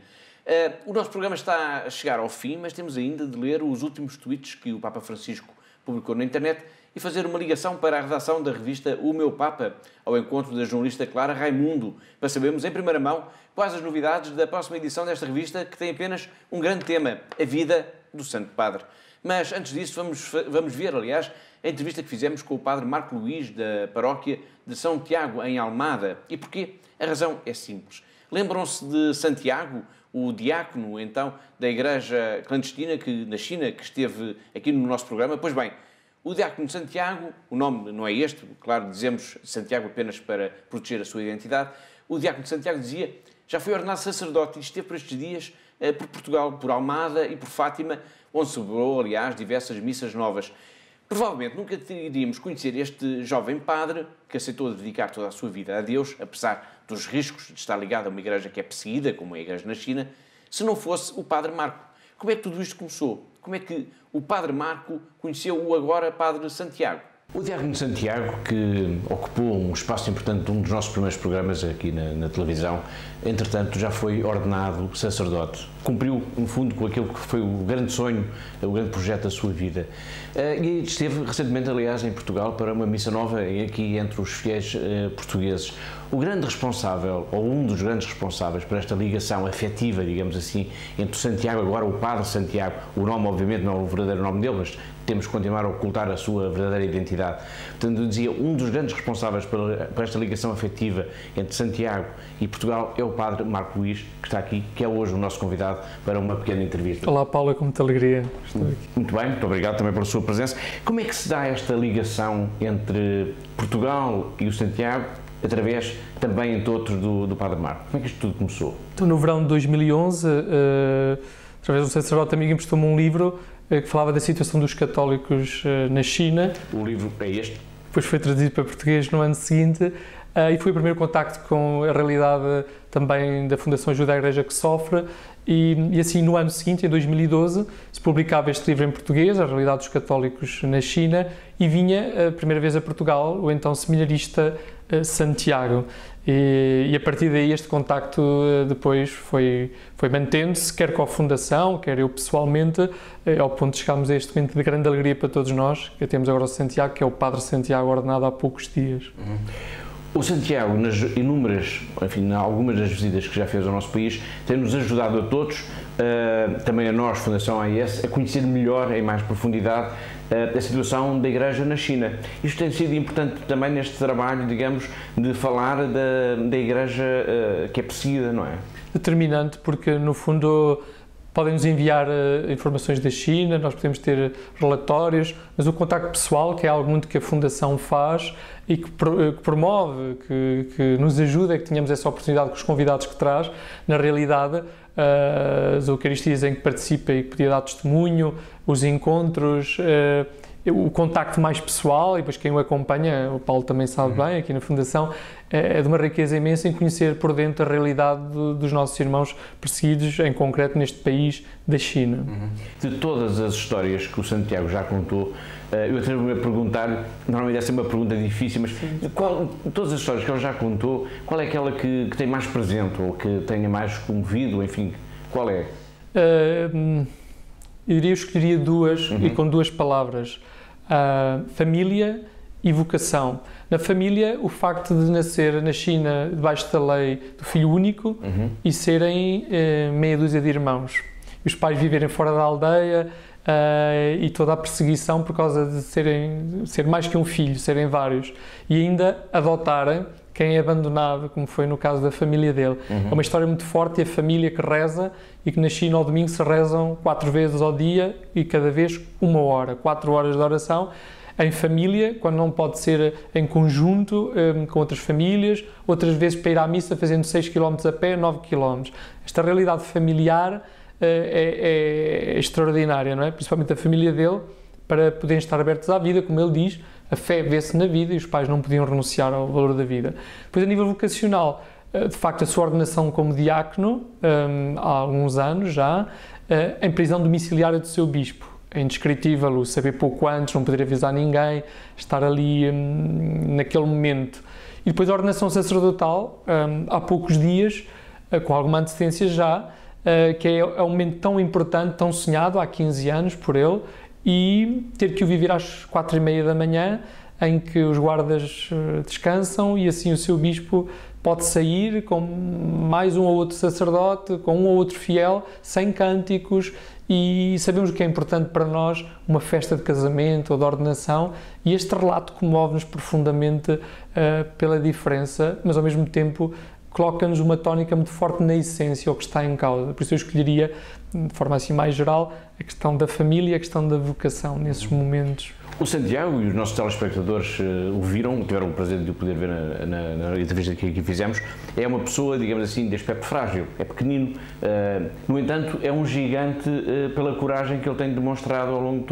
O nosso programa está a chegar ao fim, mas temos ainda de ler os últimos tweets que o Papa Francisco publicou na internet e fazer uma ligação para a redação da revista O Meu Papa, ao encontro da jornalista Clara Raimundo, para sabermos em primeira mão quais as novidades da próxima edição desta revista, que tem apenas um grande tema: a vida do Santo Padre. Mas, antes disso, vamos ver, aliás, a entrevista que fizemos com o padre Marco Luís, da paróquia de São Tiago, em Almada. E porquê? A razão é simples. Lembram-se de Santiago, o diácono, então, da igreja clandestina na China, que esteve aqui no nosso programa? Pois bem, o diácono de Santiago, o nome não é este, claro, dizemos Santiago apenas para proteger a sua identidade. O diácono de Santiago dizia: já foi ordenado sacerdote e esteve por estes dias por Portugal, por Almada e por Fátima, onde celebrou, aliás, diversas missas novas. Provavelmente nunca iríamos conhecer este jovem padre que aceitou dedicar toda a sua vida a Deus, apesar dos riscos de estar ligado a uma igreja que é perseguida, como é a igreja na China, se não fosse o padre Marco. Como é que tudo isto começou? Como é que o padre Marco conheceu o agora padre Santiago? O Diácono Santiago, que ocupou um espaço importante num dos nossos primeiros programas aqui na televisão, entretanto já foi ordenado sacerdote. Cumpriu, no fundo, com aquilo que foi o grande sonho, o grande projeto da sua vida. E esteve recentemente, aliás, em Portugal para uma missa nova aqui entre os fiéis portugueses. O grande responsável, ou um dos grandes responsáveis por esta ligação afetiva, digamos assim, entre o Santiago, agora o Padre Santiago, o nome obviamente não é o verdadeiro nome dele, mas temos que continuar a ocultar a sua verdadeira identidade. Portanto, eu dizia, um dos grandes responsáveis por esta ligação afetiva entre Santiago e Portugal é o Padre Marco Luís, que está aqui, que é hoje o nosso convidado para uma pequena entrevista. Olá, Paula, com muita alegria. Estou aqui. Muito bem, muito obrigado também pela sua presença. Como é que se dá esta ligação entre Portugal e o Santiago, através também, entre outros, do Padre Marco? Como é que isto tudo começou? Então, no verão de 2011, através do sacerdote amigo, emprestou-me um livro que falava da situação dos católicos na China. O livro é este? Depois foi traduzido para português no ano seguinte e foi o primeiro contacto com a realidade também da Fundação Ajuda à Igreja que Sofre e assim no ano seguinte, em 2012, se publicava este livro em português, A Realidade dos Católicos na China, e vinha a primeira vez a Portugal o então seminarista Santiago. E a partir daí este contacto depois foi mantendo-se, quer com a Fundação, quer eu pessoalmente, ao ponto de chegarmos a este momento de grande alegria para todos nós, que temos agora o Santiago, que é o Padre Santiago ordenado há poucos dias. O Santiago, nas inúmeras, enfim, algumas das visitas que já fez ao nosso país, tem-nos ajudado a todos, também a nós, Fundação AIS, a conhecer melhor, em mais profundidade, a situação da Igreja na China. Isto tem sido importante também neste trabalho, digamos, de falar da Igreja que é perseguida, não é? Determinante, porque no fundo podem-nos enviar informações da China, nós podemos ter relatórios, mas o contacto pessoal, que é algo muito que a Fundação faz e que promove, que nos ajuda, que tenhamos essa oportunidade com os convidados que traz, na realidade, as Eucaristias em que participa e que podia dar testemunho, os encontros, o contacto mais pessoal, e depois quem o acompanha, o Paulo também sabe bem, aqui na Fundação, é de uma riqueza imensa em conhecer por dentro a realidade dos nossos irmãos perseguidos, em concreto neste país da China. De todas as histórias que o Santiago já contou, eu atrevo-me a perguntar, normalmente essa é uma pergunta difícil, mas de todas as histórias que ele já contou, qual é aquela que tem mais presente, ou que tenha mais comovido, enfim, qual é? Eu diria, eu escolheria duas, e com duas palavras. Família e vocação. Na família, o facto de nascer na China debaixo da lei do filho único e serem meia dúzia de irmãos. E os pais viverem fora da aldeia e toda a perseguição por causa de ser mais que um filho, serem vários. E ainda adotarem quem é abandonado, como foi no caso da família dele. É uma história muito forte, e a família que reza, e que na China ao domingo se rezam 4 vezes ao dia e cada vez 1 hora, 4 horas de oração, em família, quando não pode ser em conjunto com outras famílias, outras vezes para ir à missa fazendo 6 km a pé, 9 km. Esta realidade familiar é extraordinária, não é? Principalmente a família dele, para poderem estar abertos à vida, como ele diz, a fé vê-se na vida e os pais não podiam renunciar ao valor da vida. Depois, a nível vocacional, de facto, a sua ordenação como diácono, há alguns anos já, em prisão domiciliária do seu bispo. É indescritível o saber pouco antes, não poder avisar ninguém, estar ali naquele momento. E depois a ordenação sacerdotal, há poucos dias, com alguma antecedência já, que é um momento tão importante, tão sonhado, há 15 anos por ele, e ter que o viver às 4h30 da manhã, em que os guardas descansam e assim o seu bispo pode sair com mais um ou outro sacerdote, com um ou outro fiel, sem cânticos, e sabemos o que é importante para nós, uma festa de casamento ou de ordenação, e este relato comove-nos profundamente pela diferença, mas ao mesmo tempo coloca-nos uma tónica muito forte na essência, o que está em causa. Por isso eu escolheria, de forma assim mais geral, a questão da família e a questão da vocação nesses momentos. O Santiago e os nossos telespectadores o viram, tiveram o prazer de o poder ver na entrevista que aqui fizemos. É uma pessoa, digamos assim, de aspecto frágil, é pequenino, no entanto é um gigante pela coragem que ele tem demonstrado ao longo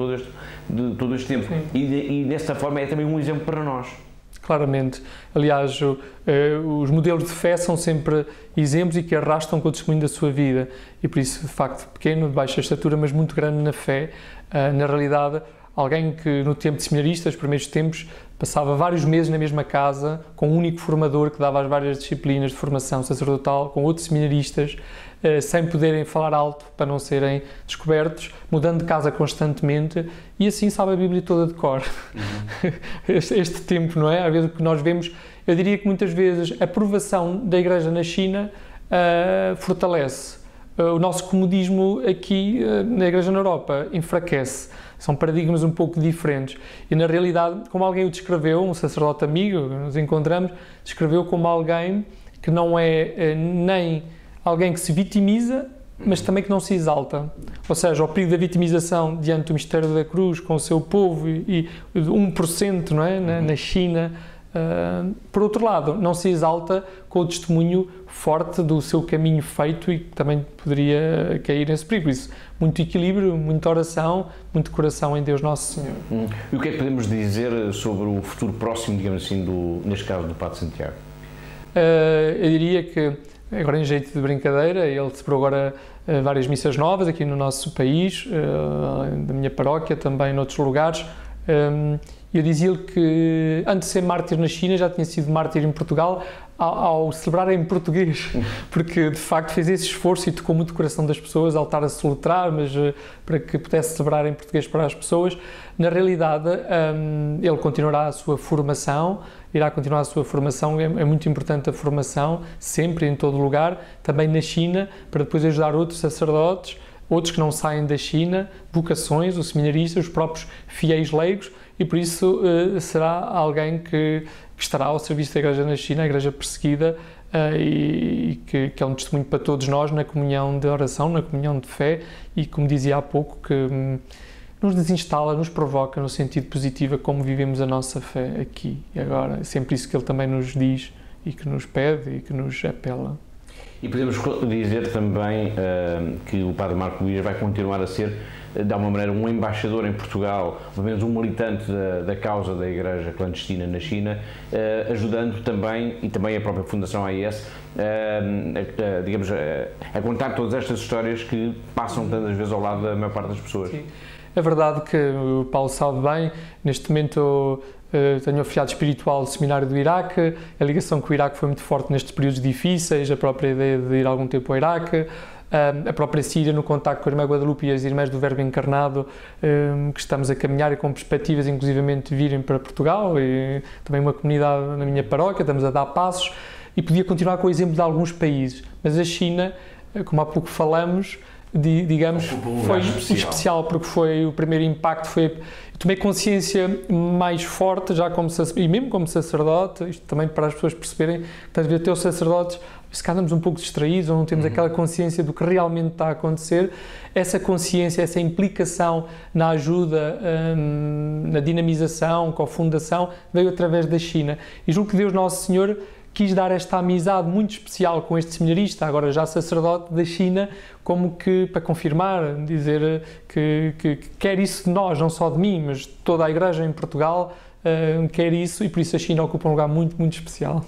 de todo este tempo. E desta forma é também um exemplo para nós. Claramente. Aliás, os modelos de fé são sempre exemplos e que arrastam com o testemunho da sua vida. E por isso, de facto, pequeno, de baixa estatura, mas muito grande na fé, na realidade, alguém que no tempo de seminaristas, nos primeiros tempos, passava vários meses na mesma casa, com um único formador que dava as várias disciplinas de formação sacerdotal, com outros seminaristas, sem poderem falar alto para não serem descobertos, mudando de casa constantemente, e assim sabe a Bíblia toda de cor. Este tempo, não é? Às vezes o que nós vemos, eu diria que muitas vezes a provação da Igreja na China fortalece. O nosso comodismo aqui na Igreja na Europa enfraquece. São paradigmas um pouco diferentes. E na realidade, como alguém o descreveu, um sacerdote amigo que nos encontramos, descreveu como alguém que não é nem alguém que se vitimiza, mas também que não se exalta. Ou seja, o perigo da vitimização diante do mistério da cruz, com o seu povo e 1%, não é? Na China. Por outro lado, não se exalta com o testemunho forte do seu caminho feito e que também poderia cair nesse perigo. Isso, muito equilíbrio, muita oração, muito coração em Deus Nosso Senhor. E o que é que podemos dizer sobre o futuro próximo, digamos assim, neste caso do Padre Santiago? Eu diria que, agora em jeito de brincadeira, ele celebrou agora várias missas novas aqui no nosso país, da minha paróquia, também noutros lugares. Eu dizia-lhe que, antes de ser mártir na China, já tinha sido mártir em Portugal ao celebrar em português, porque de facto fez esse esforço e tocou muito o coração das pessoas ao estar a soletrar, mas para que pudesse celebrar em português para as pessoas. Na realidade, ele continuará a sua formação, irá continuar a sua formação, é muito importante a formação, sempre, em todo lugar, também na China, para depois ajudar outros sacerdotes, outros que não saem da China, vocações, os seminaristas, os próprios fiéis leigos, e por isso será alguém que estará ao serviço da Igreja na China, a Igreja perseguida, e que é um testemunho para todos nós na comunhão de oração, na comunhão de fé, e como dizia há pouco, que nos desinstala, nos provoca no sentido positivo como vivemos a nossa fé aqui e agora. É sempre isso que ele também nos diz e que nos pede e que nos apela. E podemos dizer também que o Padre Marco Luís vai continuar a ser, de alguma maneira, um embaixador em Portugal, pelo menos um militante da causa da Igreja clandestina na China, ajudando também, e também a própria Fundação AIS, digamos, a contar todas estas histórias que passam tantas vezes ao lado da maior parte das pessoas. Sim. É verdade que o Paulo sabe bem, neste momento tenho o afiliado espiritual do Seminário do Iraque, a ligação com o Iraque foi muito forte nestes períodos difíceis, a própria ideia de ir algum tempo ao Iraque, a própria Síria no contacto com a Irmã Guadalupe e as Irmãs do Verbo Encarnado, que estamos a caminhar e com perspectivas inclusivamente de virem para Portugal, e também uma comunidade na minha paróquia, estamos a dar passos, e podia continuar com o exemplo de alguns países, mas a China, como há pouco falamos, digamos, foi especial porque foi o primeiro impacto, tomei consciência mais forte já como e mesmo como sacerdote, isto também para as pessoas perceberem que às vezes até os sacerdotes, se cá andamos um pouco distraídos ou não temos aquela consciência do que realmente está a acontecer, essa consciência, essa implicação na ajuda, na dinamização, cofundação, veio através da China. E julgo que Deus Nosso Senhor quis dar esta amizade muito especial com este seminarista, agora já sacerdote da China, como que para confirmar, dizer que quer isso de nós, não só de mim, mas de toda a Igreja em Portugal quer isso, e por isso a China ocupa um lugar muito, muito especial.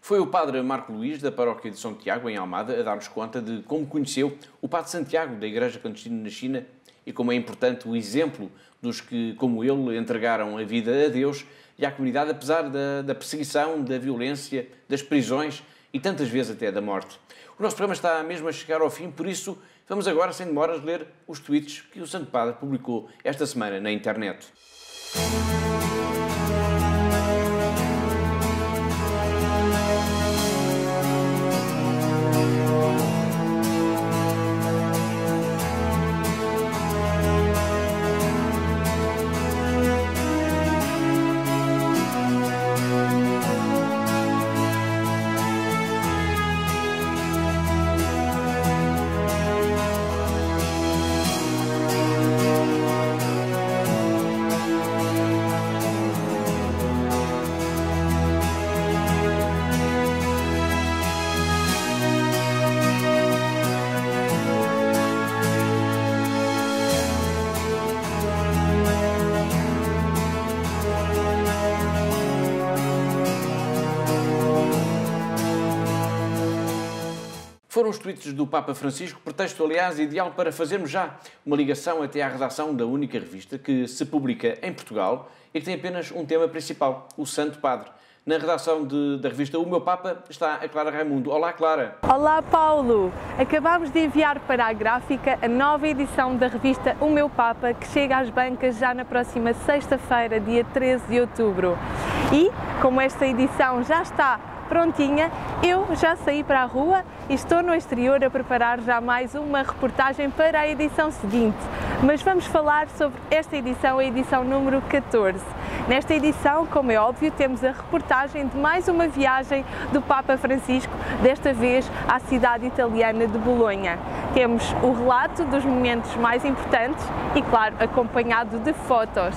Foi o Padre Marco Luís, da Paróquia de São Tiago, em Almada, a dar-nos conta de como conheceu o Padre Santiago, da Igreja Clandestina na China, e como é importante o exemplo dos que, como ele, entregaram a vida a Deus e à comunidade, apesar da perseguição, da violência, das prisões e tantas vezes até da morte. O nosso programa está mesmo a chegar ao fim, por isso vamos agora, sem demoras, ler os tweets que o Santo Padre publicou esta semana na internet. Foram os tweets do Papa Francisco, pretexto, aliás, ideal para fazermos já uma ligação até à redação da única revista que se publica em Portugal e que tem apenas um tema principal, o Santo Padre. Na redação da revista O Meu Papa está a Clara Raimundo. Olá, Clara. Olá, Paulo. Acabámos de enviar para a gráfica a nova edição da revista O Meu Papa, que chega às bancas já na próxima sexta-feira, dia 13 de outubro. E, como esta edição já está prontinha, eu já saí para a rua e estou no exterior a preparar já mais uma reportagem para a edição seguinte. Mas vamos falar sobre esta edição, a edição número 14. Nesta edição, como é óbvio, temos a reportagem de mais uma viagem do Papa Francisco, desta vez à cidade italiana de Bolonha. Temos o relato dos momentos mais importantes e, claro, acompanhado de fotos.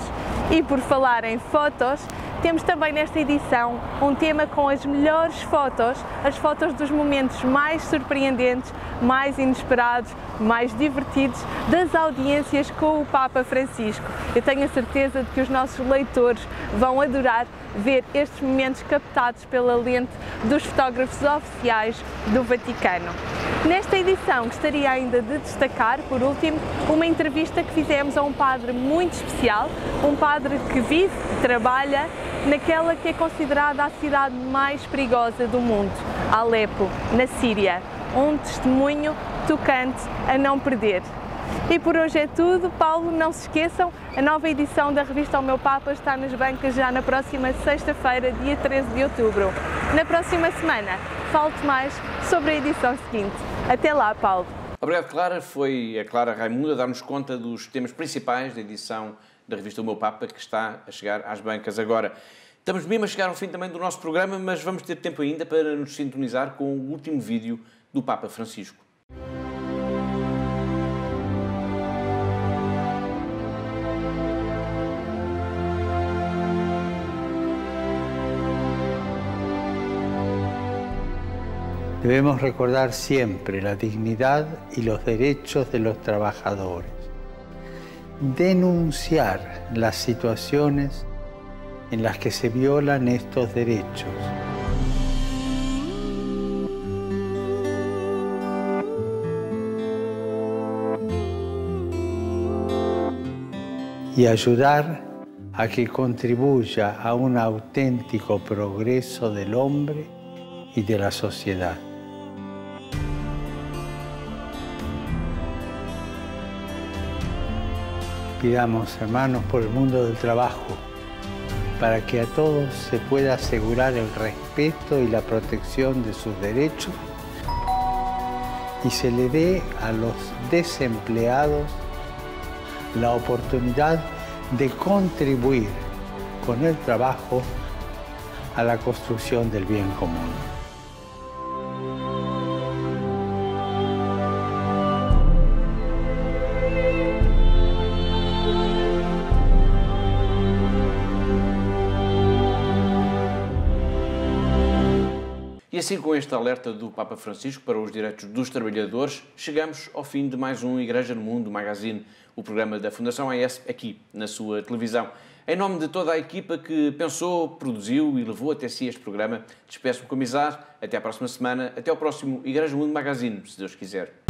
E por falar em fotos, temos também nesta edição um tema com as melhores fotos, as fotos dos momentos mais surpreendentes, mais inesperados, mais divertidos das audiências com o Papa Francisco. Eu tenho a certeza de que os nossos leitores vão adorar ver estes momentos captados pela lente dos fotógrafos oficiais do Vaticano. Nesta edição gostaria ainda de destacar, por último, uma entrevista que fizemos a um padre muito especial, um padre que vive e trabalha naquela que é considerada a cidade mais perigosa do mundo, Alepo, na Síria. Um testemunho tocante a não perder. E por hoje é tudo. Paulo, não se esqueçam, a nova edição da revista O Meu Papa está nas bancas já na próxima sexta-feira, dia 13 de outubro. Na próxima semana, falo mais sobre a edição seguinte. Até lá, Paulo. Obrigado, Clara. Foi a Clara Raimundo a dar-nos conta dos temas principais da edição da revista O Meu Papa, que está a chegar às bancas agora. Estamos mesmo a chegar ao fim também do nosso programa, mas vamos ter tempo ainda para nos sintonizar com o último vídeo do Papa Francisco. Debemos recordar siempre la dignidad y los derechos de los trabajadores. Denunciar las situaciones en las que se violan estos derechos. Y ayudar a que contribuya a un auténtico progreso del hombre y de la sociedad. Pidamos, hermanos, por el mundo del trabajo, para que a todos se pueda asegurar el respeto y la protección de sus derechos y se le dé a los desempleados la oportunidad de contribuir con el trabajo a la construcción del bien común. E assim, com este alerta do Papa Francisco para os direitos dos trabalhadores, chegamos ao fim de mais um Igreja no Mundo Magazine, o programa da Fundação AES, aqui na sua televisão. Em nome de toda a equipa que pensou, produziu e levou até si este programa, despeço-me com amizade. Até à próxima semana, até ao próximo Igreja no Mundo Magazine, se Deus quiser.